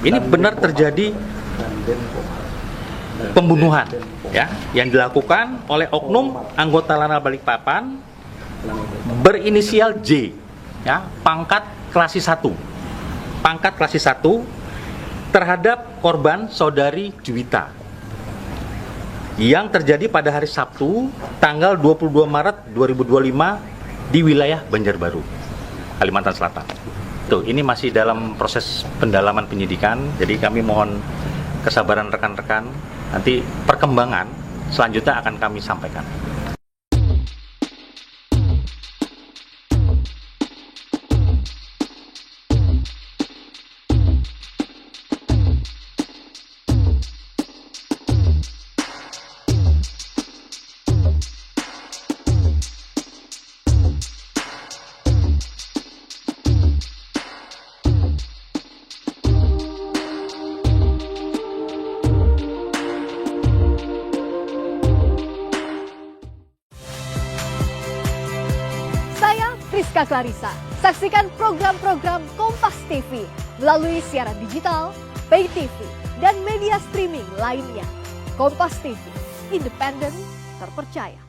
Ini benar terjadi pembunuhan ya yang dilakukan oleh oknum anggota Lanal Balikpapan berinisial J ya, pangkat klasis 1 terhadap korban saudari Juwita yang terjadi pada hari Sabtu tanggal 22 Maret 2025 di wilayah Banjarbaru, Kalimantan Selatan. Tuh, ini masih dalam proses pendalaman penyidikan, jadi kami mohon kesabaran rekan-rekan. Nanti perkembangan selanjutnya akan kami sampaikan. Rizka Clarissa. Saksikan program-program Kompas TV melalui siaran digital, pay TV, dan media streaming lainnya. Kompas TV, independen, terpercaya.